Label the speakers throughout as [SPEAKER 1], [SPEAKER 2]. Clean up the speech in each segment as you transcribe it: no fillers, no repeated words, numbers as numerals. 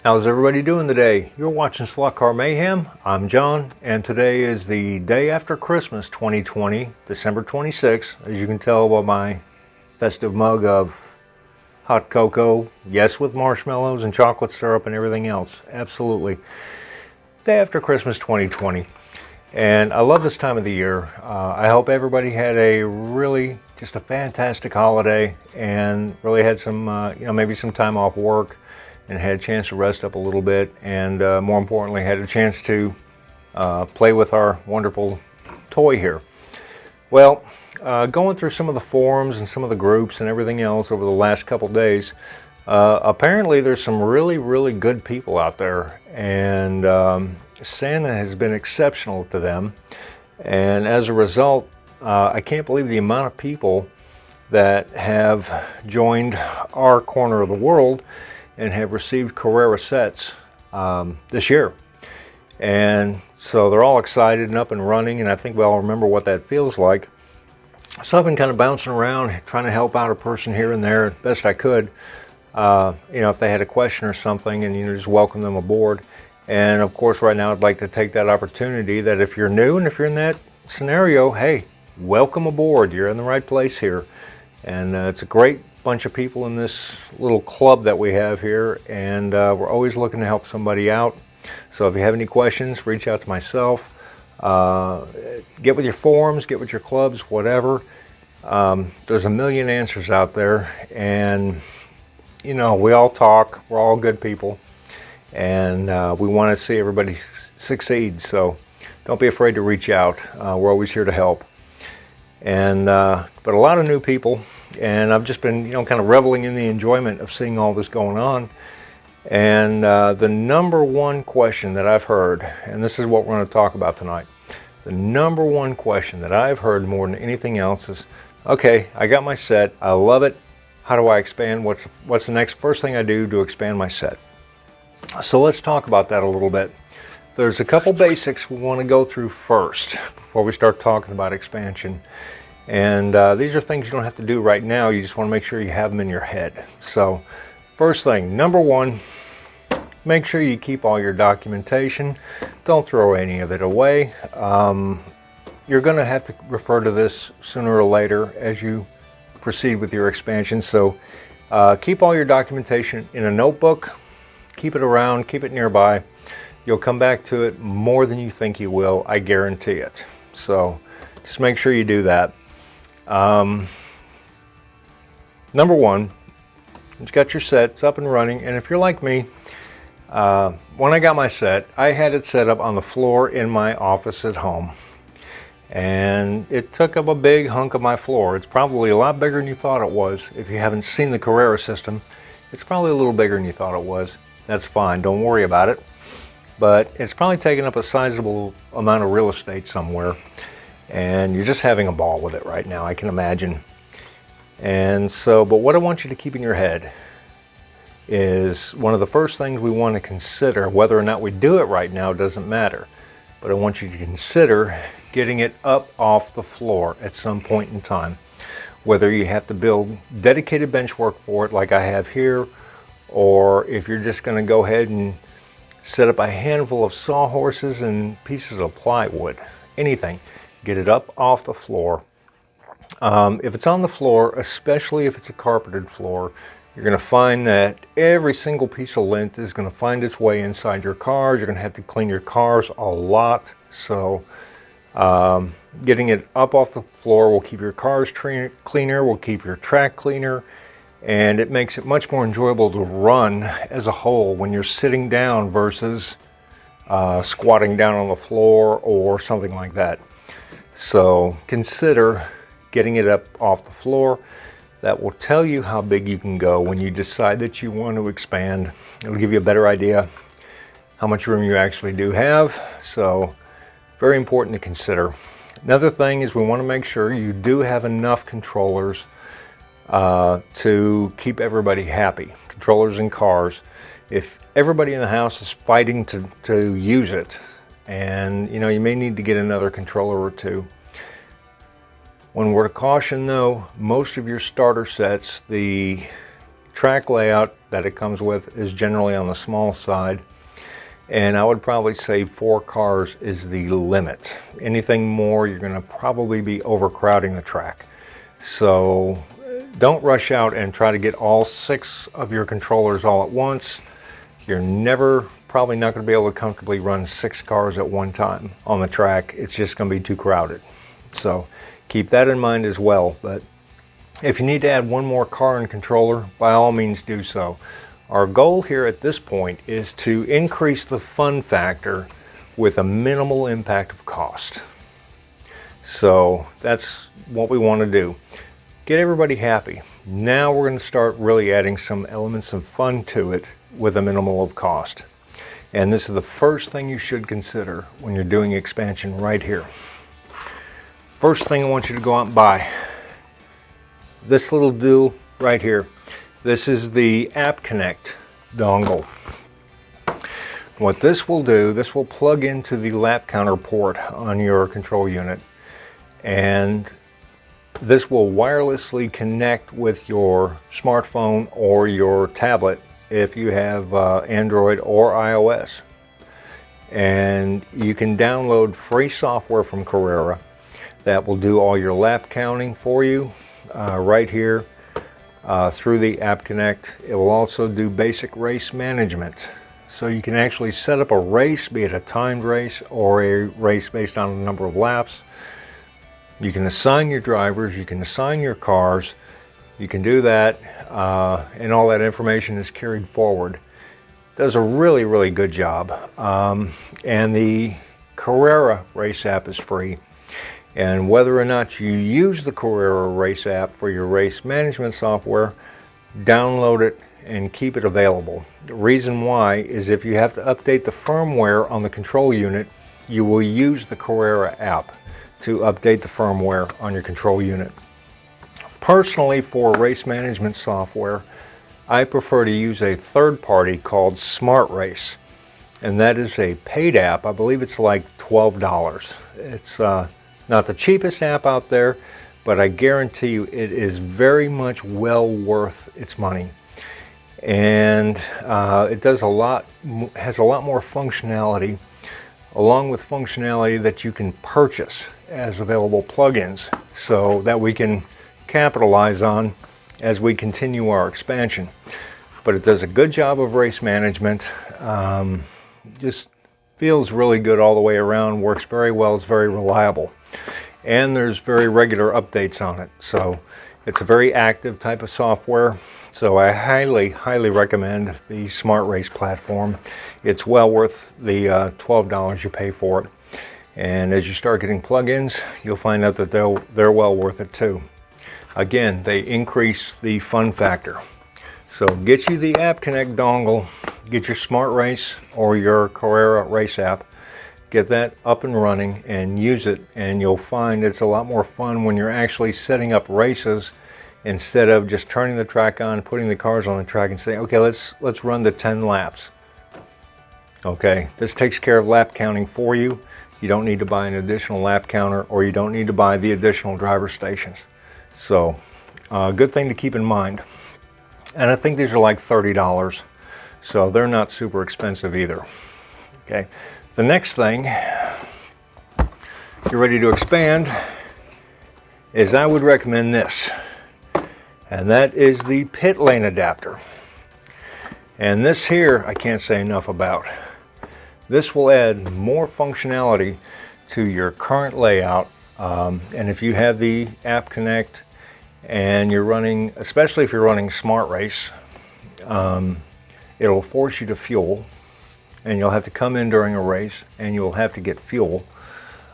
[SPEAKER 1] How's everybody doing today? You're watching Slot Car Mayhem. I'm John, and today is the day after Christmas 2020, December 26th. As you can tell by my festive mug of hot cocoa, yes, with marshmallows and chocolate syrup and everything else. Absolutely. Day after Christmas 2020. And I love this time of the year. I hope everybody had just a fantastic holiday and really had some, maybe some time off work and had a chance to rest up a little bit, and more importantly had a chance to play with our wonderful toy here. Well, going through some of the forums and some of the groups and everything else over the last couple days, apparently there's some really good people out there, and Santa has been exceptional to them, and as a result I can't believe the amount of people that have joined our corner of the world and have received Carrera sets this year. And so they're all excited and up and running, and I think we all remember what that feels like. So I've been kind of bouncing around trying to help out a person here and there best I could. If they had a question or something, and just welcome them aboard. And of course right now I'd like to take that opportunity that if you're new and if you're in that scenario, hey, welcome aboard. You're in the right place here. And it's a great bunch of people in this little club that we have here, and we're always looking to help somebody out. So if you have any questions, reach out to myself. Get with your forums, get with your clubs, whatever. There's a million answers out there, and we all talk. We're all good people, and we want to see everybody succeed. So don't be afraid to reach out. We're always here to help. And but a lot of new people, and I've just been kind of reveling in the enjoyment of seeing all this going on. And the number one question that I've heard, and this is what we're going to talk about tonight, the number one question that I've heard more than anything else is, okay, I got my set, I love it, how do I expand? What's the next first thing I do to expand my set? So let's talk about that a little bit. There's a couple basics we want to go through first before we start talking about expansion. And these are things you don't have to do right now. You just want to make sure you have them in your head. So first thing, number one, make sure you keep all your documentation. Don't throw any of it away. You're going to have to refer to this sooner or later as you proceed with your expansion. So keep all your documentation in a notebook. Keep it around, keep it nearby. You'll come back to it more than you think you will, I guarantee it. So just make sure you do that. Number one, you've got your set, it's up and running, and if you're like me, when I got my set, I had it set up on the floor in my office at home. And it took up a big hunk of my floor. It's probably a lot bigger than you thought it was. If you haven't seen the Carrera system, it's probably a little bigger than you thought it was. That's fine, don't worry about it. But it's probably taking up a sizable amount of real estate somewhere, and you're just having a ball with it right now, I can imagine. And so, but what I want you to keep in your head is one of the first things we want to consider, whether or not we do it right now doesn't matter, but I want you to consider getting it up off the floor at some point in time. Whether you have to build dedicated bench work for it like I have here, or if you're just going to go ahead and set up a handful of sawhorses and pieces of plywood, anything, get it up off the floor. If it's on the floor, especially if it's a carpeted floor, you're going to find that every single piece of lint is going to find its way inside your cars. You're going to have to clean your cars a lot. So getting it up off the floor will keep your cars cleaner, will keep your track cleaner, and it makes it much more enjoyable to run as a whole when you're sitting down versus squatting down on the floor or something like that. So consider getting it up off the floor. That will tell you how big you can go when you decide that you want to expand. It'll give you a better idea how much room you actually do have. So very important to consider. Another thing is we want to make sure you do have enough controllers to keep everybody happy. Controllers in cars. If everybody in the house is fighting to use it, and you may need to get another controller or two. One word of caution though, most of your starter sets, the track layout that it comes with is generally on the small side. And I would probably say 4 cars is the limit. Anything more, you're going to probably be overcrowding the track. So don't rush out and try to get all 6 of your controllers all at once. You're probably not going to be able to comfortably run 6 cars at one time on the track. It's just going to be too crowded. So keep that in mind as well. But if you need to add one more car and controller, by all means do so. Our goal here at this point is to increase the fun factor with a minimal impact of cost. So that's what we want to do. Get everybody happy. Now we're going to start really adding some elements of fun to it with a minimal of cost. And this is the first thing you should consider when you're doing expansion right here. First thing I want you to go out and buy. This little deal right here. This is the Connect dongle. What this will do, this will plug into the lap counter port on your control unit, and this will wirelessly connect with your smartphone or your tablet if you have Android or iOS. And you can download free software from Carrera that will do all your lap counting for you right here. Through the Connect. It will also do basic race management. So you can actually set up a race, be it a timed race or a race based on the number of laps. You can assign your drivers, you can assign your cars, you can do that, and all that information is carried forward. Does a really, really good job. And the Carrera race app is free. And whether or not you use the Carrera race app for your race management software, download it and keep it available. The reason why is if you have to update the firmware on the control unit, you will use the Carrera app to update the firmware on your control unit. Personally, for race management software, I prefer to use a third party called Smart Race. And that is a paid app. I believe it's like $12. It's not the cheapest app out there, but I guarantee you it is very much well worth its money. And it does has a lot more functionality, along with functionality that you can purchase as available plugins, so that we can capitalize on as we continue our expansion. But it does a good job of race management. Just feels really good all the way around, works very well, is very reliable. And there's very regular updates on it. So it's a very active type of software. So I highly, highly recommend the Smart Race platform. It's well worth the $12 you pay for it. And as you start getting plugins, you'll find out that they're well worth it too. Again, they increase the fun factor. So get you the Connect dongle, get your Smart Race or your Carrera race app, get that up and running and use it, and you'll find it's a lot more fun when you're actually setting up races instead of just turning the track on, putting the cars on the track and saying, okay, let's run the 10 laps. Okay, this takes care of lap counting for you. You don't need to buy an additional lap counter, or you don't need to buy the additional driver stations. So good thing to keep in mind. And I think these are like $30, so they're not super expensive either. Okay, the next thing you're ready to expand is I would recommend this, and that is the pit lane adapter. And this here I can't say enough about. This will add more functionality to your current layout, and if you have the Connect and you're running, especially if you're running Smart Race, it'll force you to fuel, and you'll have to come in during a race and you'll have to get fuel.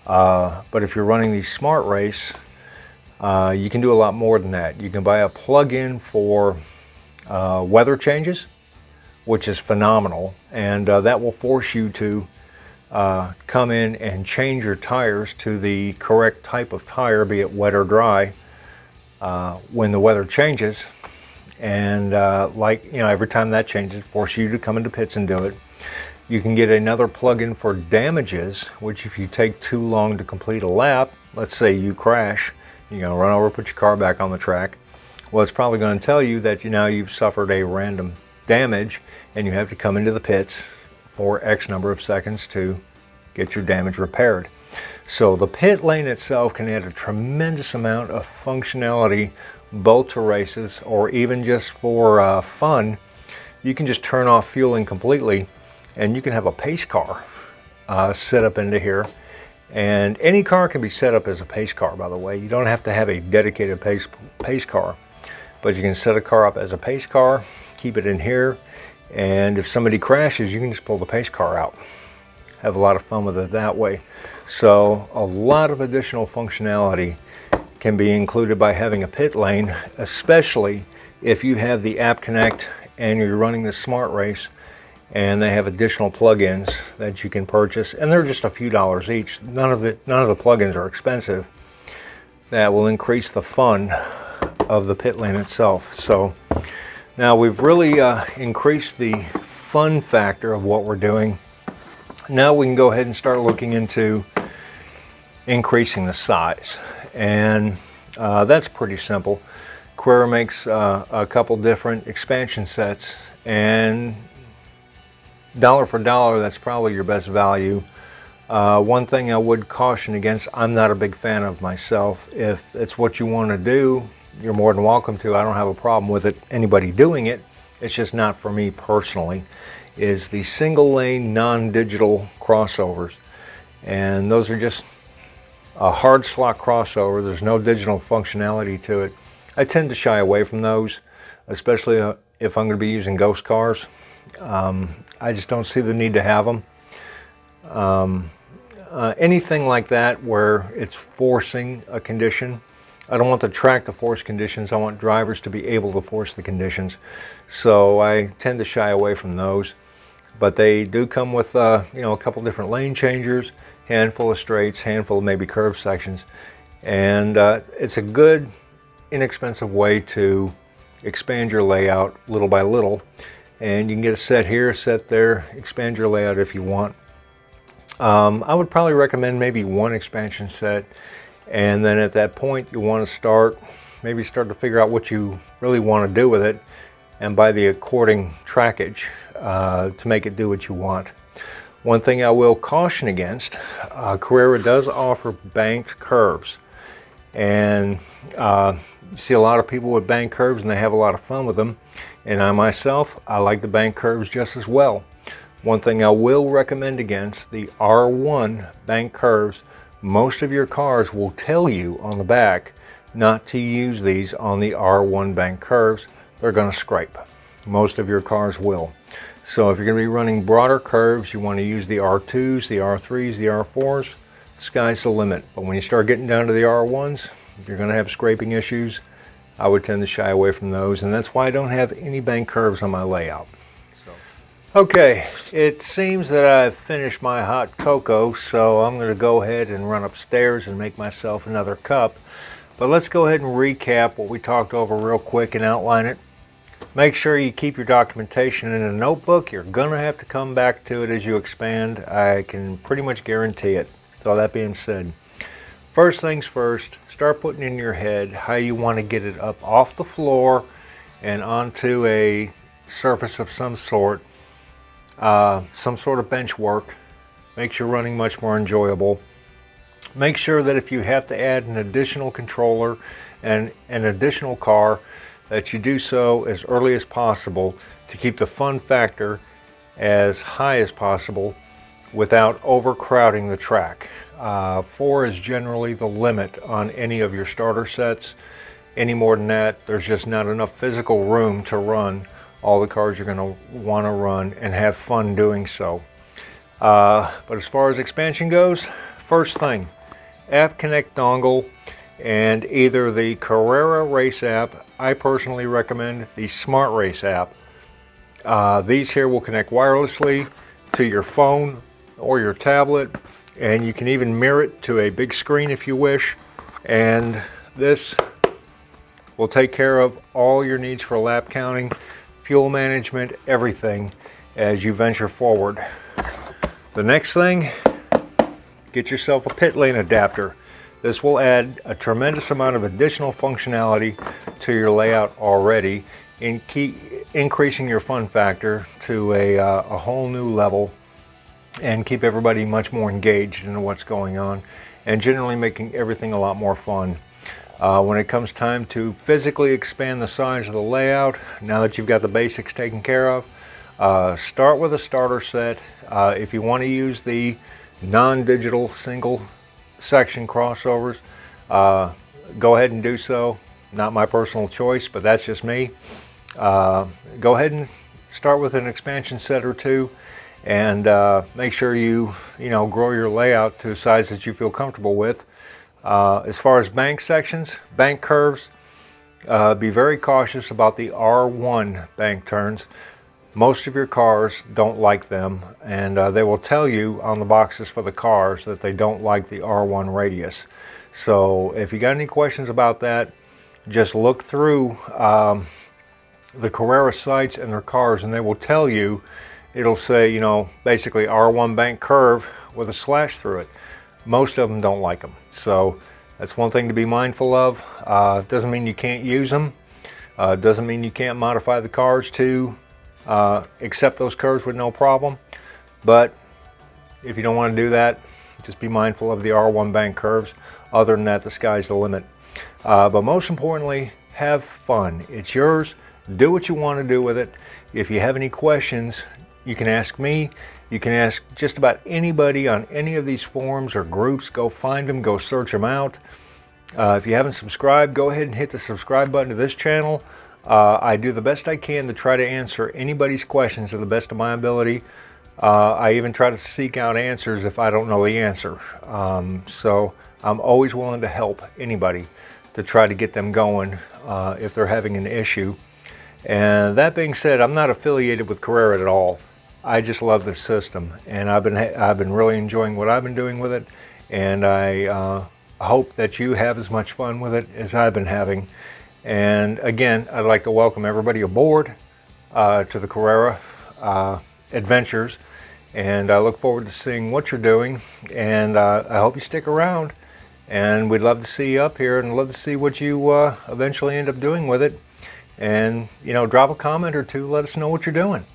[SPEAKER 1] But if you're running the Smart Race, you can do a lot more than that. You can buy a plug-in for weather changes, which is phenomenal, and that will force you to come in and change your tires to the correct type of tire, be it wet or dry, when the weather changes. And every time that changes, force you to come into pits and do it. You can get another plug-in for damages, which if you take too long to complete a lap, let's say you crash, you're going to run over, put your car back on the track, well, it's probably going to tell you that you've suffered a random damage and you have to come into the pits for X number of seconds to get your damage repaired. So the pit lane itself can add a tremendous amount of functionality, both to races or even just for fun. You can just turn off fueling completely and you can have a pace car set up into here. And any car can be set up as a pace car, by the way. You don't have to have a dedicated pace car, but you can set a car up as a pace car, keep it in here, and if somebody crashes, you can just pull the pace car out. Have a lot of fun with it that way. So a lot of additional functionality can be included by having a pit lane, especially if you have the app Connect and you're running the Smart Race, and they have additional plugins that you can purchase, and they're just a few dollars each. None of the plugins are expensive. That will increase the fun of the pit lane itself. So now we've really increased the fun factor of what we're doing. Now we can go ahead and start looking into increasing the size, and that's pretty simple. Carrera makes a couple different expansion sets, and dollar for dollar, that's probably your best value. One thing I would caution against, I'm not a big fan of myself. If it's what you want to do, you're more than welcome to. I don't have a problem with it, anybody doing it. It's just not for me personally, is the single lane non-digital crossovers. And those are just a hard slot crossover. There's no digital functionality to it. I tend to shy away from those, especially if I'm going to be using ghost cars. I just don't see the need to have them. Anything like that where it's forcing a condition, I don't want the track to force conditions. I want drivers to be able to force the conditions. So I tend to shy away from those. But they do come with you know, a couple different lane changers, handful of straights, handful of maybe curve sections, and it's a good, inexpensive way to expand your layout little by little. And you can get a set here, set there, expand your layout if you want. I would probably recommend maybe one expansion set, and then at that point you want to maybe start to figure out what you really want to do with it, and buy the according trackage to make it do what you want. One thing I will caution against, Carrera does offer banked curves, and you see a lot of people with banked curves and they have a lot of fun with them, and I myself, I like the banked curves just as well. One thing I will recommend against the R1 banked curves, most of your cars will tell you on the back not to use these on the R1 banked curves. They're going to scrape. Most of your cars will. So if you're going to be running broader curves, you want to use the R2s, the R3s, the R4s, sky's the limit. But when you start getting down to the R1s, you're going to have scraping issues. I would tend to shy away from those, and that's why I don't have any bank curves on my layout. Okay, it seems that I've finished my hot cocoa, so I'm going to go ahead and run upstairs and make myself another cup. But let's go ahead and recap what we talked over real quick and outline it. Make sure you keep your documentation in a notebook. You're going to have to come back to it as you expand. I can pretty much guarantee it. So that being said, first things first, start putting in your head how you want to get it up off the floor and onto a surface of some sort of bench work. Makes your running much more enjoyable. Make sure that if you have to add an additional controller and an additional car, that you do so as early as possible to keep the fun factor as high as possible without overcrowding the track. 4 is generally the limit on any of your starter sets. Any more than that, there's just not enough physical room to run all the cars you're going to want to run and have fun doing so. But as far as expansion goes, first thing, app Connect Dongle and either the Carrera Race app. I personally recommend the Smart Race app. These here will connect wirelessly to your phone or your tablet, and you can even mirror it to a big screen if you wish, and this will take care of all your needs for lap counting, fuel management, everything as you venture forward. The next thing, get yourself a pit lane adapter. This will add a tremendous amount of additional functionality to your layout already, and increasing your fun factor to a whole new level and keep everybody much more engaged in what's going on, and generally making everything a lot more fun. When it comes time to physically expand the size of the layout, now that you've got the basics taken care of, start with a starter set. If you want to use the non-digital single section crossovers, go ahead and do so. Not my personal choice, but that's just me. Go ahead and start with an expansion set or two, and make sure you grow your layout to a size that you feel comfortable with. As far as bank sections, bank curves, be very cautious about the R1 bank turns. Most of your cars don't like them, and they will tell you on the boxes for the cars that they don't like the R1 radius. So if you got any questions about that, just look through the Carrera sites and their cars, and they will tell you. It'll say, basically R1 bank curve with a slash through it. Most of them don't like them. So that's one thing to be mindful of. Doesn't mean you can't use them. Doesn't mean you can't modify the cars to accept those curves with no problem. But if you don't want to do that, just be mindful of the R1 bank curves. Other than that, the sky's the limit. But most importantly, have fun. It's yours. Do what you want to do with it. If you have any questions, you can ask me. You can ask just about anybody on any of these forums or groups. Go find them, go search them out. If you haven't subscribed, go ahead and hit the subscribe button to this channel. I do the best I can to try to answer anybody's questions to the best of my ability. I even try to seek out answers if I don't know the answer. So I'm always willing to help anybody to try to get them going if they're having an issue. And that being said, I'm not affiliated with Carrera at all. I just love this system, and I've been really enjoying what I've been doing with it, and I hope that you have as much fun with it as I've been having. And again, I'd like to welcome everybody aboard to the Carrera adventures, and I look forward to seeing what you're doing, and I hope you stick around, and we'd love to see you up here and love to see what you eventually end up doing with it. And drop a comment or two, let us know what you're doing.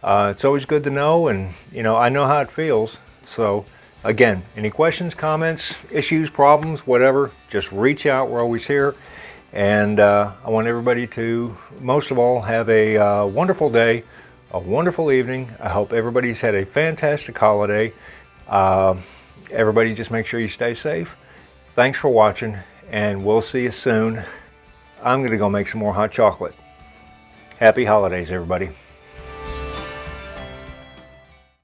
[SPEAKER 1] It's always good to know, and I know how it feels. So again, any questions, comments, issues, problems, whatever, just reach out. We're always here. And I want everybody to, most of all, have a wonderful day, a wonderful evening. I hope everybody's had a fantastic holiday. Everybody just make sure you stay safe. Thanks for watching, and we'll see you soon. I'm going to go make some more hot chocolate. Happy holidays, everybody.